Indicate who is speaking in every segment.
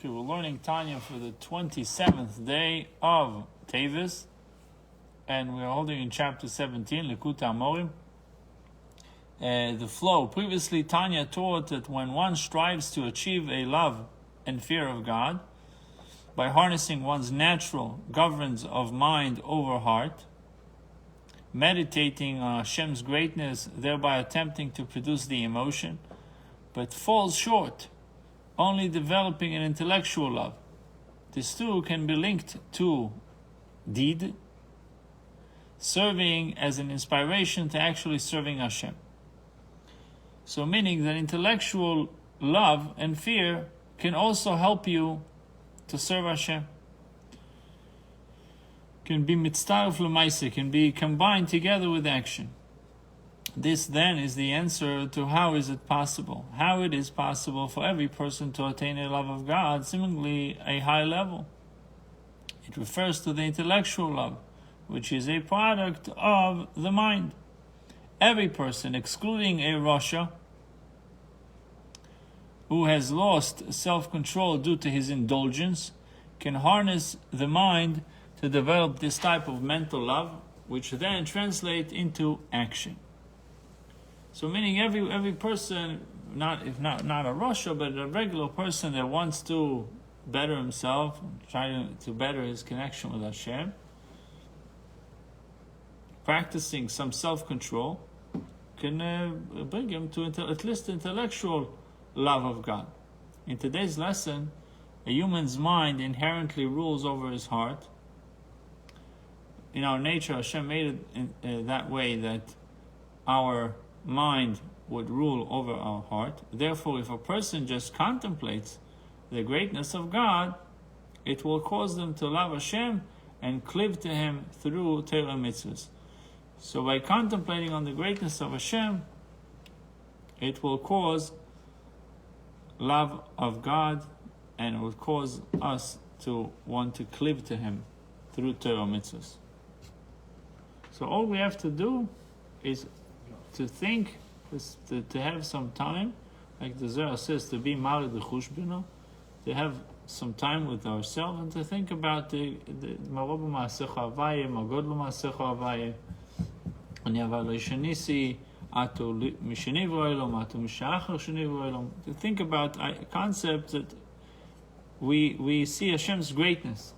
Speaker 1: We're learning Tanya for the 27th day of Tevis, and we're holding in chapter 17, Likutei Amorim. The flow. Previously, Tanya taught that when one strives to achieve a love and fear of God, by harnessing one's natural governance of mind over heart, meditating on Hashem's greatness, thereby attempting to produce the emotion, but falls short, only developing an intellectual love. This too can be linked to deed, serving as an inspiration to actually serving Hashem. So meaning that intellectual love and fear can also help you to serve Hashem. Can be mitzvah l'maaseh, can be combined together with action. This then is the answer to how is it possible. How it is possible for every person to attain a love of God, seemingly a high level. It refers to the intellectual love, which is a product of the mind. Every person, excluding a Rasha, who has lost self-control due to his indulgence, can harness the mind to develop this type of mental love, which then translates into action. So meaning every person, not a Rasha, but a regular person that wants to better himself, try to better his connection with Hashem, practicing some self-control, can bring him to at least intellectual love of God. In today's lesson, a human's mind inherently rules over his heart. In our nature, Hashem made it that way that our mind would rule over our heart. Therefore, if a person just contemplates the greatness of God, it will cause them to love Hashem and cleave to Him through Torah mitzvahs. So by contemplating on the greatness of Hashem, it will cause love of God, and it will cause us to want to cleave to Him through Torah mitzvahs. So all we have to do is to think, to have some time, like the Zohar says, to be Mari the Chushbino, to have some time with ourselves and to think about the Marobu Ma'asecha Avaye, Magodlu Ma'asecha Avaye, Ani Avar Leishanisi, Atu Mishani V'Oilom, Atu Mishachar Shani V'Oilom, to think about a concept that we see Hashem's greatness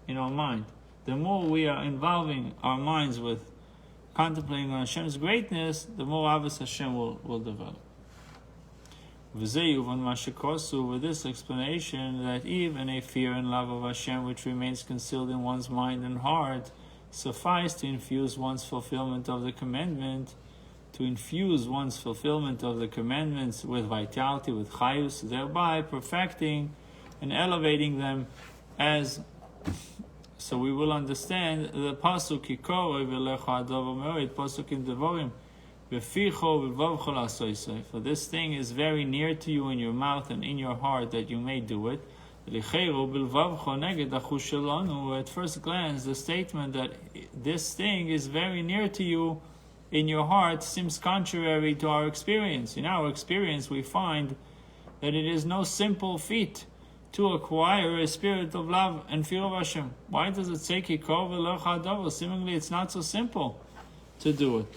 Speaker 1: in our mind. The more we are involving our minds with contemplating on Hashem's greatness, the more obvious Hashem will develop. With this explanation, that even a fear and love of Hashem which remains concealed in one's mind and heart suffice to infuse one's fulfillment of the commandments with vitality, with chayus, thereby perfecting and elevating them as. So we will understand the pasuk Kikoro v'lecha adovo me'oid, pasuk in Devorim, v'ficho v'vavcho la'asosei. For this thing is very near to you in your mouth and in your heart that you may do it. L'cheiro b'lvavcho neged achush shelanu. At first glance, the statement that this thing is very near to you in your heart seems contrary to our experience. In our experience, we find that it is no simple feat to acquire a spirit of love and fear of Hashem. Why does it say Kikor v'lecha adovo? Seemingly it's not so simple to do it.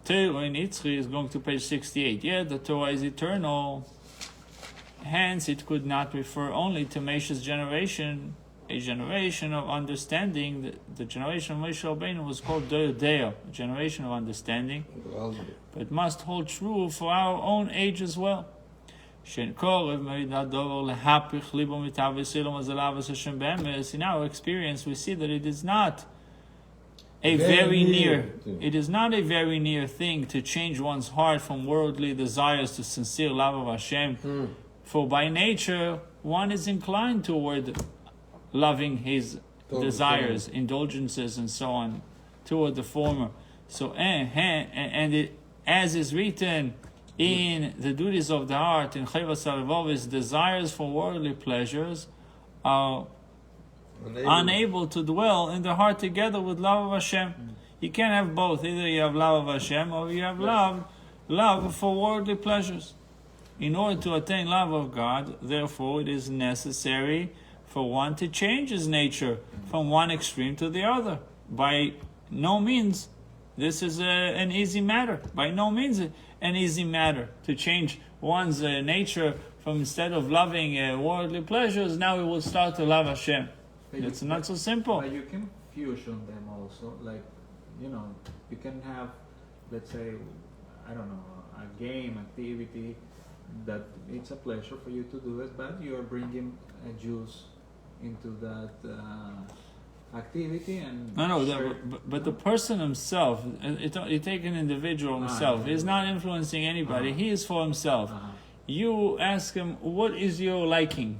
Speaker 1: Torah in Itzri is going to page 68. Yeah, the Torah is eternal. Hence, it could not refer only to Moshe's generation, a generation of understanding. The generation of Moshe Rabbeinu was called Deo, a generation of understanding. But must hold true for our own age as well. In our experience, we see that it is not a very near thing to change one's heart from worldly desires to sincere love of Hashem. For by nature, one is inclined toward loving his desires, indulgences, and so on, toward the former. So, and it, as is written in the duties of the heart, in Chayvas Alvovis, desires for worldly pleasures are unable to dwell in the heart together with love of Hashem. You can't have both. Either you have love of Hashem or you have love love for worldly pleasures. In order to attain love of God, therefore, it is necessary for one to change his nature from one extreme to the other. By no means this is an easy matter. By no means an easy matter to change one's nature from, instead of loving worldly pleasures, now we will start to love Hashem. It's not so simple.
Speaker 2: But you can fusion them also. Like, you can have, let's say, I don't know, a game activity that it's a pleasure for you to do it, but you are bringing Jews into that activity and
Speaker 1: but the person himself, you take an individual himself, he's not influencing anybody, he is for himself. You ask him, what is your liking?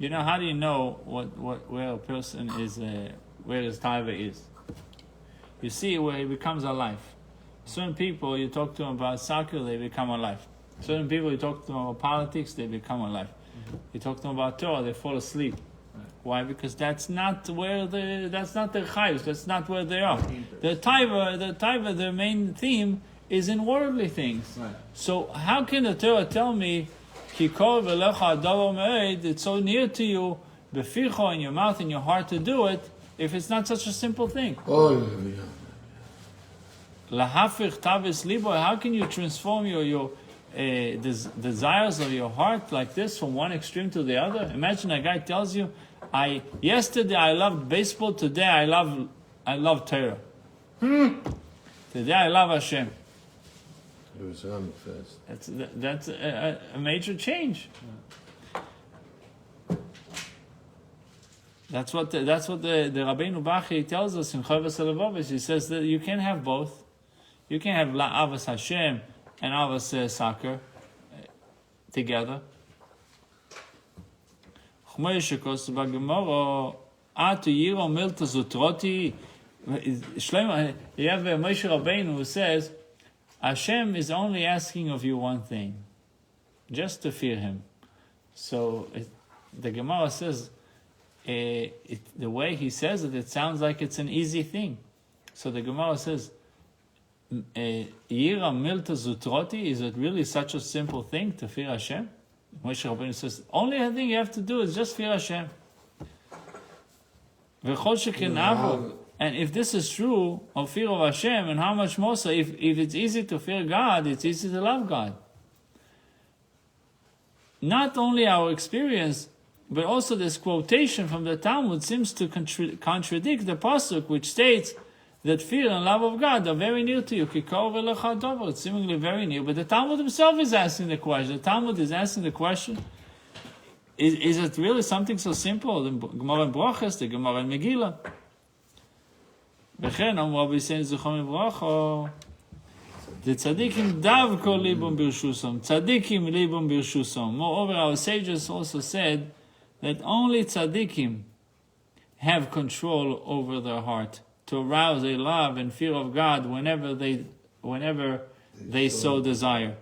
Speaker 1: How do you know where a person is, where his taiva is? You see where he becomes alive. Certain people, you talk to them about soccer, they become alive. Certain people, you talk to them about politics, they become alive. You talk to them about Torah, they fall asleep. Why? Because that's not their chayus, that's not where they are. The taiva, their main theme is in worldly things.
Speaker 2: Right.
Speaker 1: So how can the Torah tell me, it's so near to you, beficho, in your mouth, in your heart to do it, if it's not such a simple thing? Lahafich tavis libo, how can you transform your desires of your heart like this from one extreme to the other? Imagine a guy tells you, yesterday I loved baseball, today I love Torah. Today I love Hashem. That's a major change. That's what the Rabbeinu Bachi tells us in Chovas HaLevavos. He says that you can have both. You can have Avos Hashem and Avos soccer together. You have Moshe Rabbeinu who says, Hashem is only asking of you one thing, just to fear Him. So the Gemara says, the way he says it sounds like it's an easy thing. So the Gemara says, Yira milta zutroti, is it really such a simple thing to fear Hashem? Moshe Rabbeinu says, only thing you have to do is just fear Hashem. And if this is true of fear of Hashem, and how much more so, if it's easy to fear God, it's easy to love God. Not only our experience, but also this quotation from the Talmud seems to contradict the pasuk, which states that fear and love of God are very near to you. It's seemingly very near, but the Talmud himself is asking the question. The Talmud is asking the question, is it really something so simple? The Gemara in Brachos, the Gemara in Megillah. וכן אמרו רבי יששכר זכרם לברכה, tzadikim davko libum birshusam, tzadikim libum birshusam. Moreover, our sages also said that only tzadikim have control over their heart to arouse a love and fear of God whenever they so desire.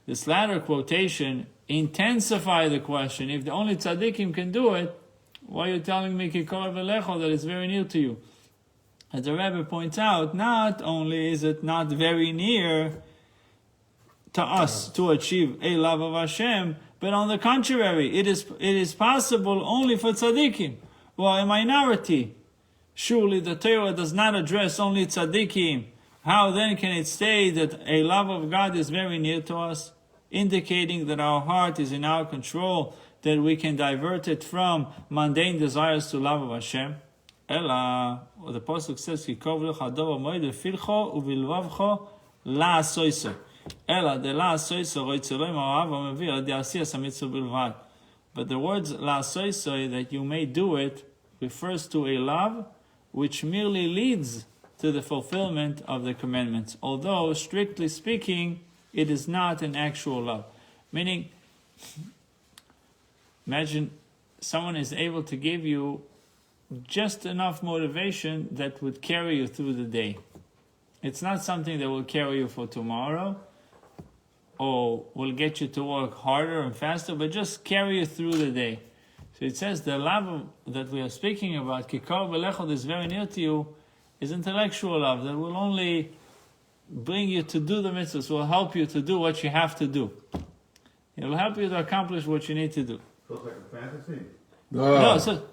Speaker 1: This latter quotation intensifies the question: if the only tzadikim can do it, why are you telling me kikor v'lecho that it's very near to you? As the Rebbe points out, not only is it not very near to us to achieve a love of Hashem, but on the contrary, it is possible only for tzaddikim, who are a minority. Surely the Torah does not address only tzaddikim. How then can it say that a love of God is very near to us, indicating that our heart is in our control, that we can divert it from mundane desires to love of Hashem? Ella, the pasuk says, "Kikov lecha davar moed filcho uvilvavcho la'asoiso." Ella, the la'asoiso roitzeloi ma'av amevir the asiyas hamitzvah bilvad. But the words la'asoiso, that you may do it, refers to a love which merely leads to the fulfillment of the commandments. Although, strictly speaking, it is not an actual love. Meaning, imagine someone is able to give you just enough motivation that would carry you through the day. It's not something that will carry you for tomorrow or will get you to work harder and faster, but just carry you through the day. So it says the love that we are speaking about, kikar v'lechot, is very near to you, is intellectual love that will only bring you to do the mitzvahs, will help you to do what you have to do. It will help you to accomplish what you need to do.
Speaker 3: So it's like a fantasy?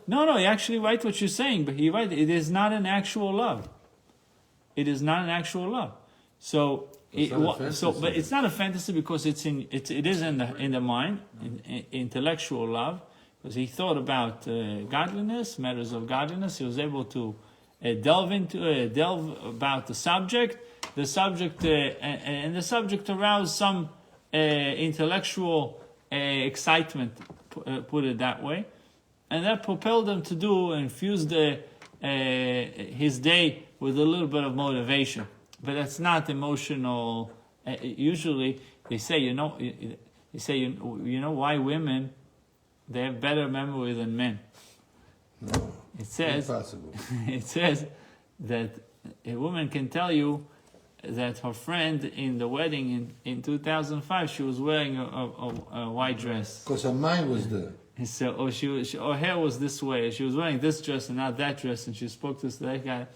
Speaker 1: No, you're actually right what you're saying, but you're right. It is not an actual love. It is not an actual love. So, but it's not a fantasy because it is in the mind, intellectual love, because he thought about godliness, matters of godliness. He was able to delve about the subject. The subject and the subject aroused some intellectual excitement, put it that way, and that propelled him to do and infused his day with a little bit of motivation. But that's not emotional. Usually, they say, you know why women, they have better memory than men.
Speaker 4: No,
Speaker 1: it says
Speaker 4: impossible.
Speaker 1: It says that a woman can tell you that her friend in the wedding in 2005, she was wearing a white dress.
Speaker 4: Because her mind was there.
Speaker 1: And so, her hair was this way. She was wearing this dress and not that dress, and she spoke to that guy.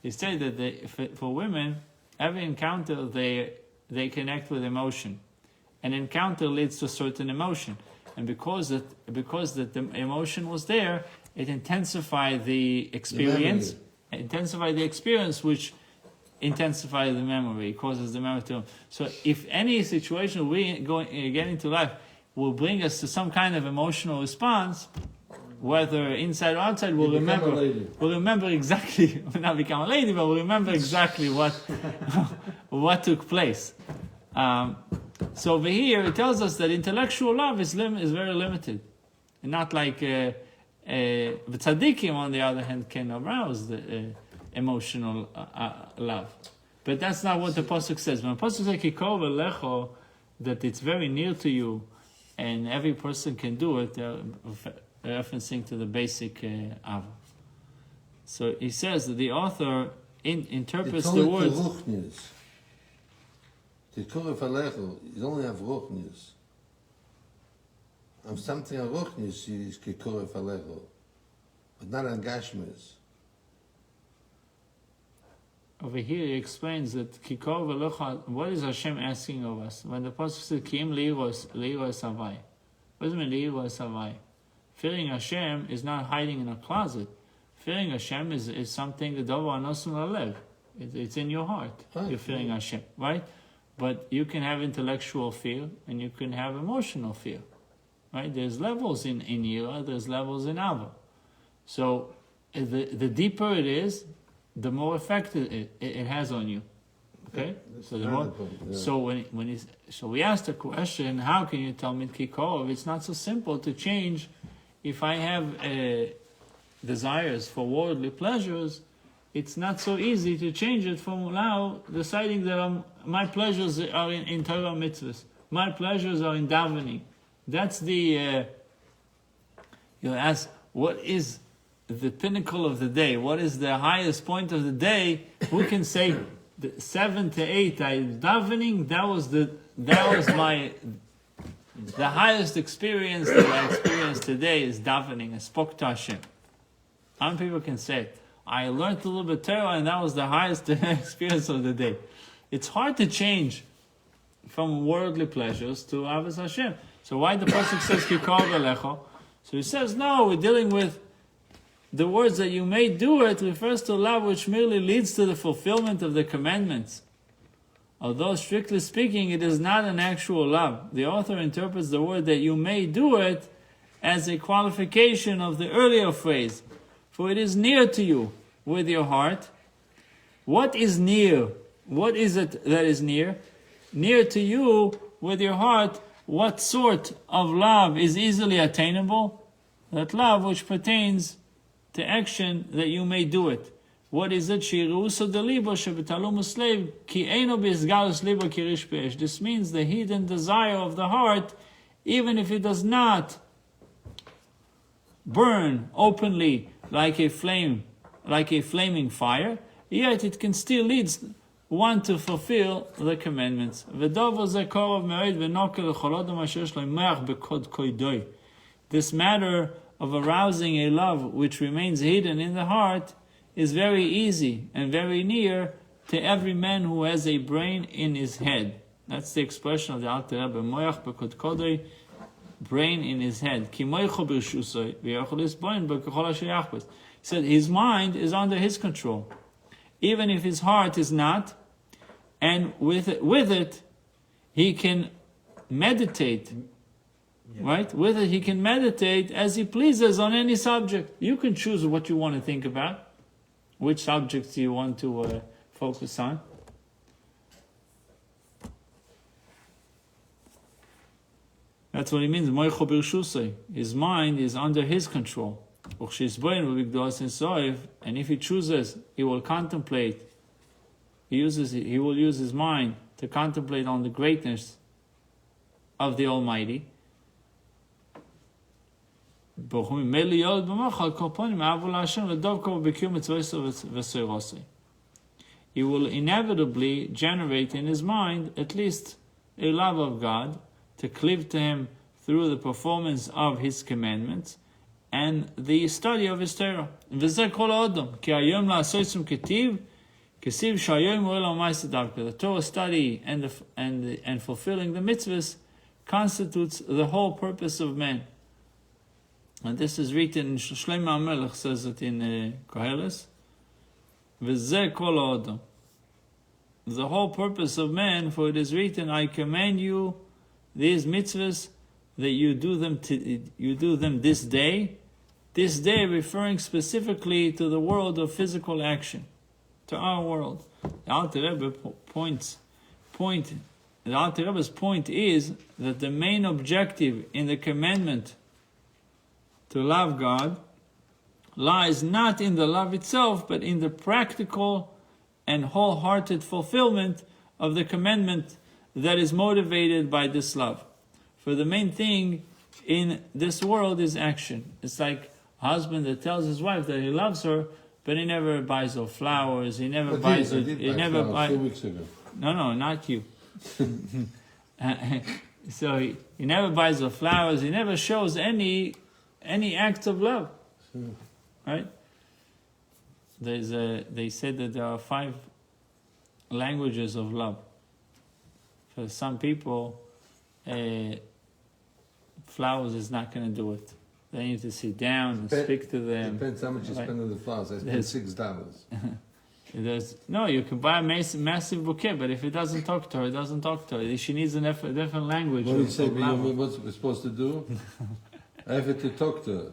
Speaker 1: They say that for women, every encounter they connect with emotion. An encounter leads to a certain emotion, and because the emotion was there, it intensified the experience. Which intensifies the memory, causes the memory to. So, if any situation we get into life will bring us to some kind of emotional response, whether inside or outside, we'll remember exactly, not become a lady, but we'll remember exactly what took place. So over here, it tells us that intellectual love is very limited. And not like the tzaddikim, on the other hand, can arouse the emotional love. But that's not what the pasuk says. When the pasuk says, Kikor v'lecho, that it's very near to you, and every person can do it, referencing to the basic Ava. So he says that the author interprets the words.
Speaker 4: The Kikor v'lecho, you only have ruchnius. And something on ruchnius is Kikor v'lecho, but not on gashmis.
Speaker 1: Over here he explains that Kikor v'lecho, what is Hashem asking of us? When the pasuk says Kiim liros havai. What does it mean liros havai? Fearing Hashem is not hiding in a closet. Fearing Hashem is something that davar nosum lalev. It's in your heart. Right. You're fearing Hashem, right? But you can have intellectual fear and you can have emotional fear, right? There's levels in Yira, there's levels in Ava. So the deeper it is, the more effect it has on you. Okay, so the more, so we asked the question: how can you tell me Kikor? It's not so simple to change. If I have desires for worldly pleasures, it's not so easy to change it from now deciding that my pleasures are in Torah mitzvahs. My pleasures are in davening. That's the. You ask, what is the pinnacle of the day? What is the highest point of the day? Who can say 7 to 8 I davening? That was my the highest experience that I experienced today is davening. I spoke to Hashem. How many people can say I learned a little bit Torah and that was the highest experience of the day? It's hard to change from worldly pleasures to Avos Hashem. So why the pasuk says Kikor v'lecho? So he says no, we're dealing with the words that you may do it refers to love which merely leads to the fulfillment of the commandments. Although strictly speaking, it is not an actual love. The author interprets the word that you may do it as a qualification of the earlier phrase. For it is near to you with your heart. What is near? What is it that is near? Near to you with your heart, what sort of love is easily attainable? That love which pertains to action that you may do it. What is it? This means the hidden desire of the heart, even if it does not burn openly like a flaming fire, yet it can still lead one to fulfill the commandments. This matter of arousing a love which remains hidden in the heart is very easy and very near to every man who has a brain in his head. That's the expression of the Alter Rebbe. Moach b'kodkodei, brain in his head. Ki moicho b'rshusoi, v'yochel isboin b'kachol asher yachbes. He said his mind is under his control, even if his heart is not. And with it, he can meditate.
Speaker 2: Yeah.
Speaker 1: Right? With it, he can meditate as he pleases on any subject. You can choose what you want to think about. Which subjects do you want to focus on? That's what he means. Moicho b'rshusei. His mind is under his control. And if he chooses, he will contemplate. He will use his mind to contemplate on the greatness of the Almighty. He will inevitably generate in his mind at least a love of God, to cleave to Him through the performance of His commandments and the study of His Torah. The Torah study and fulfilling the mitzvahs constitutes the whole purpose of man. And this is written, Shlomo HaMelech says it in Koheles. V'zeh kol ha'odam. The whole purpose of man, for it is written, I command you these mitzvahs that you do them this day. This day referring specifically to the world of physical action, to our world. The Alter Rebbe's point is that the main objective in the commandment to love God lies not in the love itself, but in the practical and wholehearted fulfillment of the commandment that is motivated by this love. For the main thing in this world is action. It's like a husband that tells his wife that he loves her, but he never buys her flowers. He never buys it. He never buys.
Speaker 4: 2 weeks ago.
Speaker 1: No, not you. So he never buys her flowers. He never shows any acts of love. Right? They said that there are 5 languages of love. For some people, flowers is not going to do it. They need to sit down and speak to them.
Speaker 4: Depends how much you spend on the flowers. I spend $6.
Speaker 1: No, you can buy a massive bouquet, but if it doesn't talk to her, it doesn't talk to her. She needs a different language.
Speaker 4: What do you say? What we're supposed to do? I have to talk to her.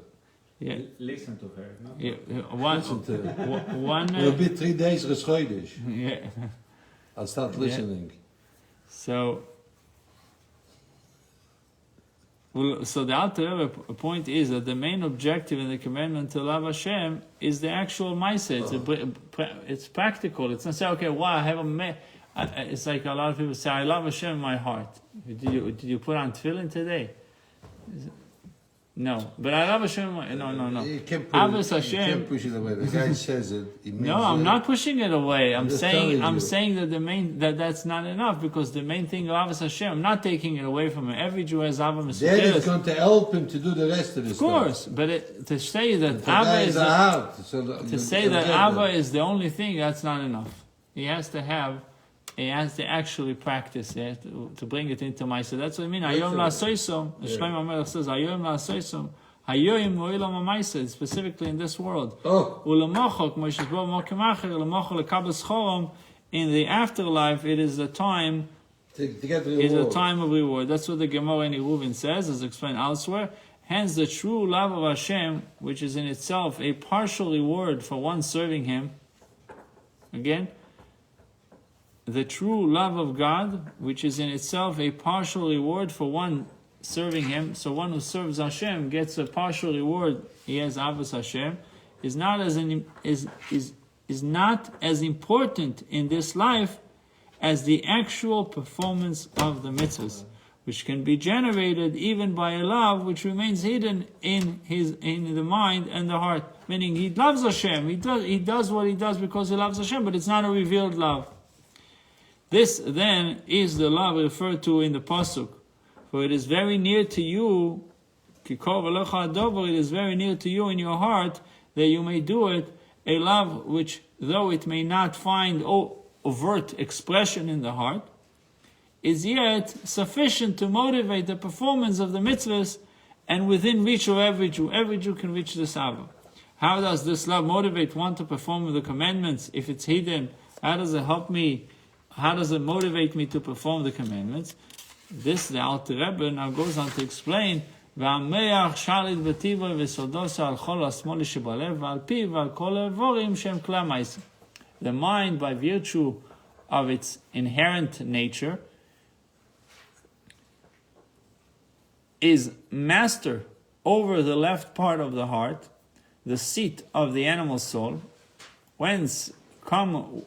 Speaker 1: Yeah.
Speaker 2: Listen to her. No?
Speaker 1: Yeah.
Speaker 4: Listen to her.
Speaker 1: One.
Speaker 4: It'll be 3 days geschoidish.
Speaker 1: Yeah.
Speaker 4: I'll start listening.
Speaker 1: So the Alter Rebbe point is that the main objective in the commandment to love Hashem is the actual ma'aseh. It's practical. It's not say, okay, wow, I have it's like a lot of people say, I love Hashem in my heart. Did you put on tefillin today? No, but I love Hashem. No.
Speaker 4: You can't
Speaker 1: Ahavas Hashem.
Speaker 4: You can't push it away. The guy says it.
Speaker 1: No, I'm not pushing it away. I'm saying that that's not enough, because the main thing of Ahavas Hashem, I'm not taking it away from him. Every Jew has Ava Mesuderet.
Speaker 4: That is going to help him to do the rest of the stuff.
Speaker 1: Of course, but to say that Ava is the only thing, that's not enough. He has to actually practice it, to bring it into my. So that's what I mean. Hayom la'asoisom. Shlomo HaMelech says, Hayom la'asoisom. Hayoim mo'ilam ha'maised, specifically in this world. U'lemochok, Moshe bo mokem acher, lemochok lekabel schorom. In the afterlife, it is a time.
Speaker 4: To get the reward.
Speaker 1: It's a time of reward. That's what the Gemara in Eruvin says, as explained elsewhere. Hence, the true love of Hashem, which is in itself a partial reward for one serving Him. Again. The true love of God, which is in itself a partial reward for one serving Him, so one who serves Hashem gets a partial reward. He has Ahavas Hashem, is not as important in this life as the actual performance of the mitzvahs, which can be generated even by a love which remains hidden in the mind and the heart. Meaning, he loves Hashem. He does what he does because he loves Hashem, but it's not a revealed love. This then is the love referred to in the pasuk, for it is very near to you. It is very near to you in your heart that you may do it. A love which, though it may not find overt expression in the heart, is yet sufficient to motivate the performance of the mitzvahs and within reach of every Jew. Every Jew can reach this Ava. How does this love motivate one to perform the commandments if it's hidden? How does it help me? How does it motivate me to perform the commandments? This, the Alter Rebbe now goes on to explain, the mind, by virtue of its inherent nature, is master over the left part of the heart, the seat of the animal soul, whence come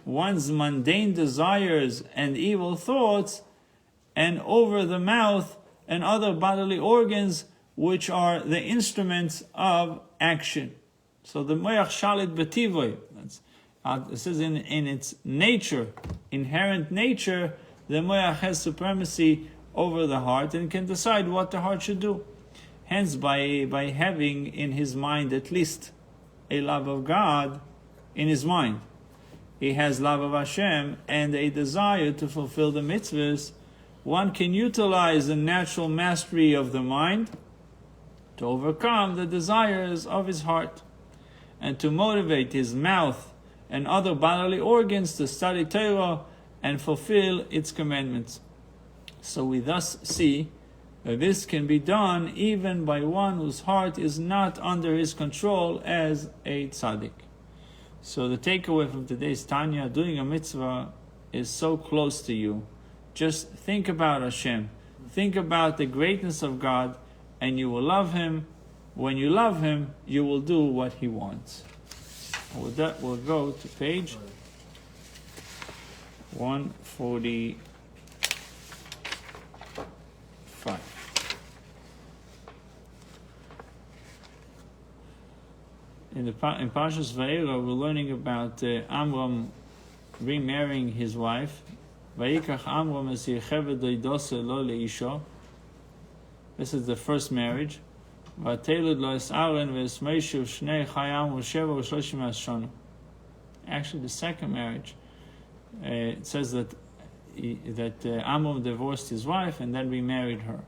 Speaker 1: one's mundane desires and evil thoughts, and over the mouth and other bodily organs, which are the instruments of action. So the moyach shalit betivoy, it says in its nature, inherent nature, the moyach has supremacy over the heart and can decide what the heart should do. Hence, by having in his mind at least a love of God in his mind, he has love of Hashem and a desire to fulfill the mitzvahs. One can utilize the natural mastery of the mind to overcome the desires of his heart and to motivate his mouth and other bodily organs to study Torah and fulfill its commandments. So we thus see that this can be done even by one whose heart is not under his control as a tzaddik. So the takeaway from today's Tanya, doing a mitzvah is so close to you. Just think about Hashem. Think about the greatness of God, and you will love Him. When you love Him, you will do what He wants. And with that, we'll go to page 145. In Parshas Vayera, we're learning about Amram remarrying his wife. Vayikach Amram es Yecheved doidose lo leisha. This is the first marriage. Vatelud lo es Aaron ve'es Moshe u'shnei chayam u'sheva u'shloshim ha'shana. Actually, the second marriage, it says that Amram divorced his wife and then remarried her.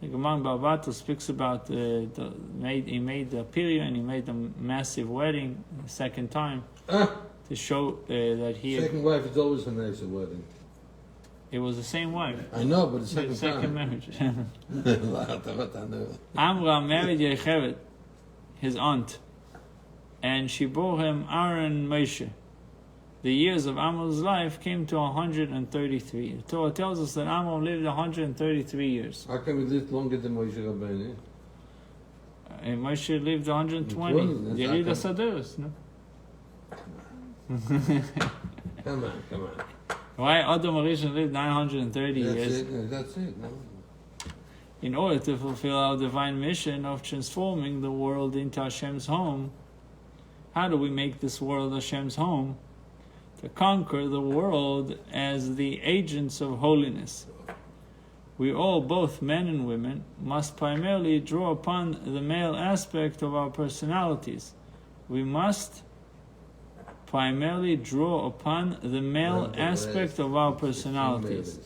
Speaker 1: The Gemara Bavata speaks about he made a period and he made a massive wedding the second time to show that he.
Speaker 4: Second wife is always a nicer wedding.
Speaker 1: It was the same wife.
Speaker 4: I know, but the
Speaker 1: second marriage.
Speaker 4: marriage.
Speaker 1: Amram married Yecheved, his aunt, and she bore him Aaron and Moshe. The years of Amram's life came to 133. The Torah tells us that Amram lived 133 years.
Speaker 4: How come he lived longer than Moshe Rabbeinu?
Speaker 1: And Moshe lived 120. Yerida Saderos, no?
Speaker 4: Come on.
Speaker 1: Why Adam Arishon lived 930 years?
Speaker 4: That's it. No?
Speaker 1: In order to fulfill our divine mission of transforming the world into Hashem's home. How do we make this world Hashem's home? To conquer the world as the agents of holiness. We all, both men and women, must primarily draw upon the male aspect of our personalities. We must primarily draw upon the male aspect of our personalities.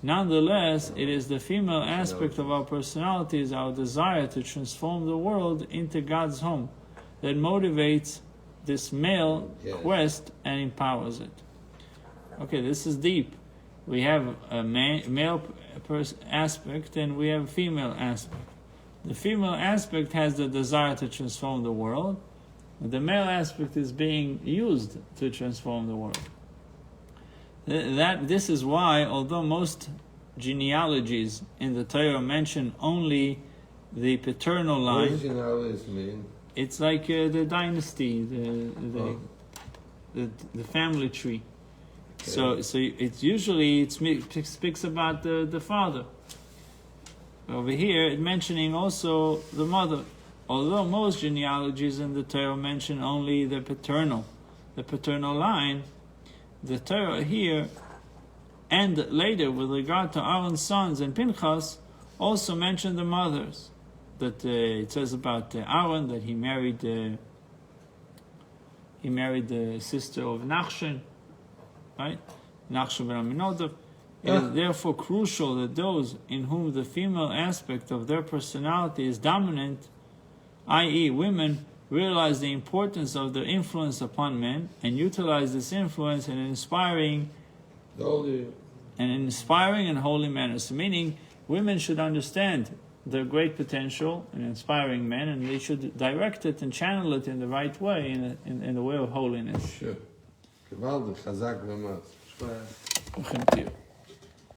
Speaker 1: Nonetheless, it is the female aspect of our personalities, our desire to transform the world into God's home, that motivates this male quest and empowers it. Okay, this is deep. We have a male aspect and we have a female aspect. The female aspect has the desire to transform the world. The male aspect is being used to transform the world. This is why, although most genealogies in the Torah mention only the paternal line,
Speaker 4: What does genealogy mean?
Speaker 1: it's like the dynasty, the family tree. Okay. So it's usually it speaks about the father. Over here, it's mentioning also the mother. Although most genealogies in the Torah mention only the paternal line, the Torah here and later with regard to Aaron's sons and Pinchas also mention the mothers. That it says about Aaron that he married the sister of Nachshon, right? Nachshon ben Amminadab. It is therefore crucial that those in whom the female aspect of their personality is dominant, i.e., women, realize the importance of their influence upon men and utilize this influence in an inspiring and holy manner. So meaning, women should understand their great potential in inspiring men, and they should direct it and channel it in the right way, in the way of holiness.
Speaker 4: Sure. Gewaltig, chazak v'mas.
Speaker 2: But
Speaker 1: Thank you.